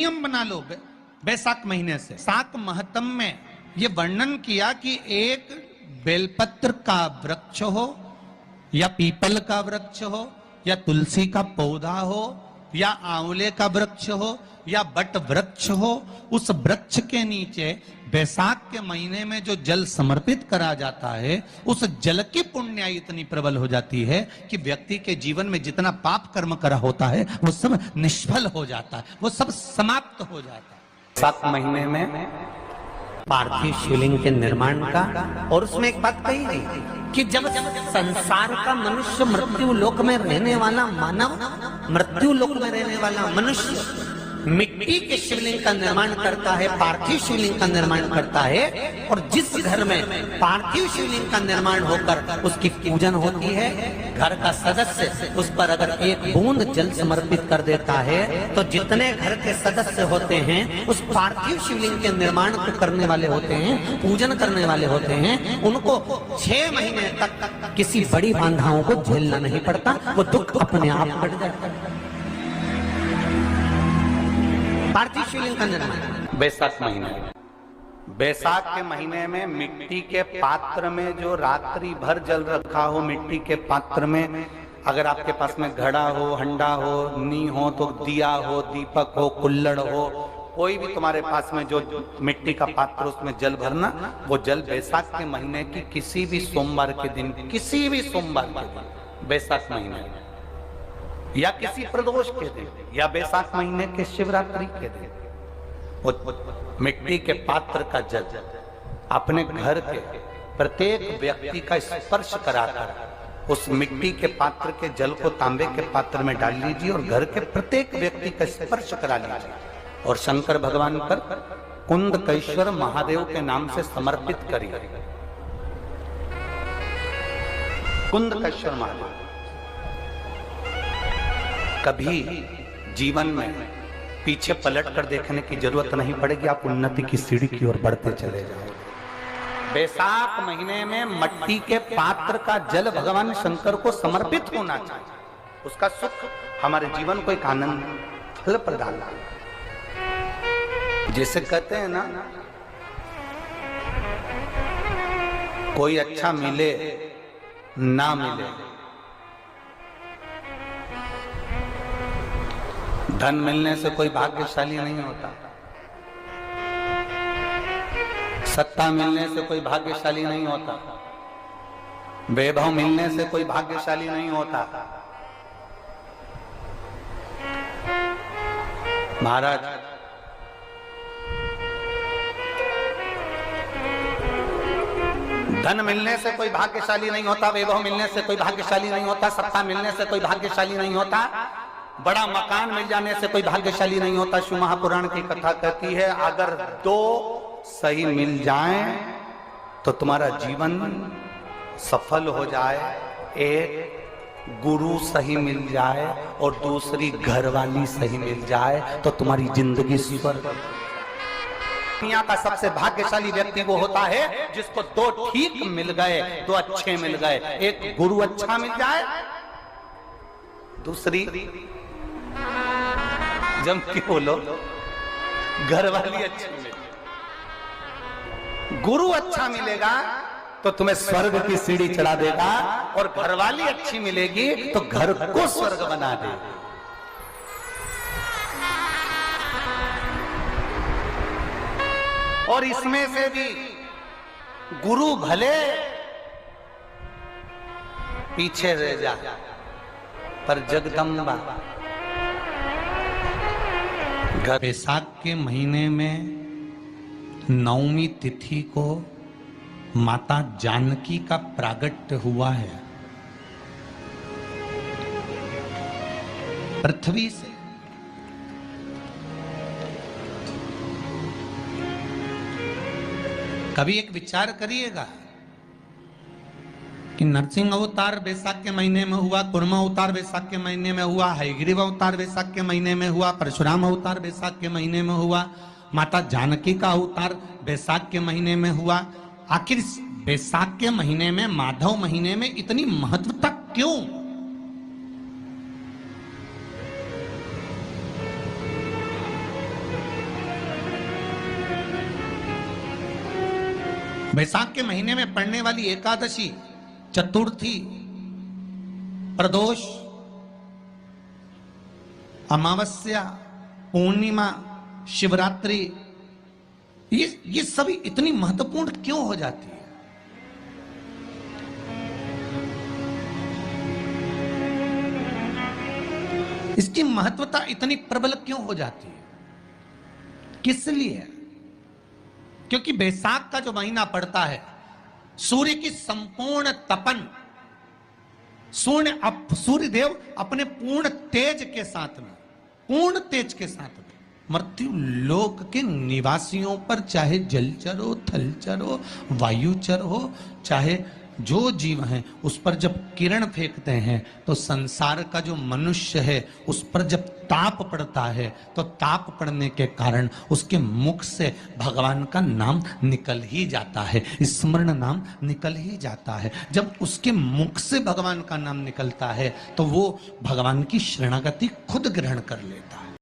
नियम बना लो बैसाख महीने से। साक महत्म में ये वर्णन किया कि एक बेलपत्र का वृक्ष हो या पीपल का वृक्ष हो या तुलसी का पौधा हो या आंवले का वृक्ष हो या बट वृक्ष हो, उस वृक्ष के नीचे बैसाख के महीने में जो जल समर्पित करा जाता है, उस जल की पुण्याई इतनी प्रबल हो जाती है कि व्यक्ति के जीवन में जितना पाप कर्म करा होता है वो सब निष्फल हो जाता है, वो सब समाप्त हो जाता है। बैसाख महीने में पार्थिव शिवलिंग के निर्माण का, और उसमें एक बात कही गई कि जब संसार का मनुष्य मृत्यु लोक में रहने वाला मानव, मृत्यु लोक में रहने वाला मनुष्य मिट्टी के शिवलिंग का निर्माण करता है, पार्थिव शिवलिंग का निर्माण करता है, और जिस घर में पार्थिव शिवलिंग का निर्माण होकर उसकी पूजन होती है, घर का सदस्य उस पर अगर एक बूंद जल समर्पित कर देता है तो जितने घर के सदस्य होते हैं उस पार्थिव शिवलिंग के निर्माण को करने वाले होते हैं, पूजन करने वाले होते हैं, उनको 6 महीने तक किसी बड़ी बाधाओं को झेलना नहीं पड़ता, वो दुख अपने आप कट जाता है। पार्थिव शिवलिंग का निर्माण बैसाख महीने, बैसाख के महीने में मिट्टी के पात्र में जो रात्रि भर जल रखा हो, मिट्टी के पात्र में, अगर आपके पास में घड़ा हो, हंडा हो, नी हो, तो दिया हो, दीपक हो, कुल्लड़ हो, कोई भी तुम्हारे पास में जो मिट्टी का पात्र, उसमें जल भरना। वो जल बैसाख के महीने की किसी भी सोमवार के दिन, किसी भी सोमवार के दिन, बैसाख महीने या किसी प्रदोष के दिन या बैसाख महीने के शिवरात्रि के दिन, वो मिट्टी के पात्र का जल अपने घर के प्रत्येक व्यक्ति का स्पर्श कराकर उस मिट्टी के पात्र के जल को तांबे के पात्र में डाल लीजिए और घर के प्रत्येक व्यक्ति का स्पर्श करा लीजिए और शंकर भगवान पर कुंदकेश्वर महादेव के नाम से समर्पित करिए। कुंदकेश्वर महादेव, कभी जीवन में पीछे पलट कर देखने की जरूरत नहीं पड़ेगी, आप उन्नति की सीढ़ी की ओर बढ़ते चले जाओगे। बैसाख महीने में मिट्टी के पात्र का जल भगवान शंकर को समर्पित होना चाहिए, उसका सुख हमारे जीवन को एक आनंद फल प्रदान। जैसे कहते हैं ना, कोई अच्छा मिले ना मिले, धन मिलने से कोई भाग्यशाली नहीं होता, सत्ता मिलने से कोई भाग्यशाली नहीं होता, वैभव मिलने से कोई भाग्यशाली नहीं होता। महाराज, धन मिलने से कोई भाग्यशाली नहीं होता, वैभव मिलने से कोई भाग्यशाली नहीं होता, सत्ता मिलने से कोई भाग्यशाली नहीं होता, बड़ा मकान मिल जाने से कोई भाग्यशाली नहीं होता। शिव महापुराण की कथा कहती है, अगर 2 सही मिल जाएं तो तुम्हारा जीवन सफल हो जाए, एक गुरु सही मिल जाए और दूसरी घरवाली सही मिल जाए तो तुम्हारी जिंदगी स्वर्ग। दुनिया का सबसे भाग्यशाली व्यक्ति वो होता है जिसको 2 ठीक मिल गए, 2 अच्छे मिल गए, एक गुरु अच्छा मिल जाए, दूसरी जम के बोलो घरवाली अच्छी मिले। गुरु अच्छा मिलेगा तो तुम्हें स्वर्ग की सीढ़ी चढ़ा देगा और घरवाली अच्छी मिलेगी तो घर को स्वर्ग बना देगी। और इसमें से भी गुरु भले पीछे रह जा, पर जगदम्बा। बैसाख के महीने में नवमी तिथि को माता जानकी का प्रागट्य हुआ है पृथ्वी से। कभी एक विचार करिएगा कि नरसिंह अवतार बैसाख के महीने में हुआ, कुर्मा अवतार बैसाख के महीने में हुआ, हयग्रीव अवतार बैसाख के महीने में हुआ, परशुराम अवतार बैसाख के महीने में हुआ, माता जानकी का अवतार बैसाख के महीने में हुआ। आखिर बैसाख के महीने में, माधव महीने में इतनी महत्वता क्यों? बैसाख के महीने में पड़ने वाली एकादशी, चतुर्थी, प्रदोष, अमावस्या, पूर्णिमा, शिवरात्रि, ये सभी इतनी महत्वपूर्ण क्यों हो जाती है? इसकी महत्वता इतनी प्रबल क्यों हो जाती है? किस लिए? क्योंकि बैसाख का जो महीना पड़ता है, सूर्य की संपूर्ण तपन, सूर्य देव अपने पूर्ण तेज के साथ में, पूर्ण तेज के साथ में मृत्यु लोक के निवासियों पर, चाहे जलचर हो, थलचर हो, वायुचर हो, चाहे जो जीव हैं, उस पर जब किरण फेंकते हैं तो संसार का जो मनुष्य है उस पर जब ताप पड़ता है तो ताप पड़ने के कारण उसके मुख से भगवान का नाम निकल ही जाता है, स्मरण नाम निकल ही जाता है। जब उसके मुख से भगवान का नाम निकलता है तो वो भगवान की शरणागति खुद ग्रहण कर लेता है।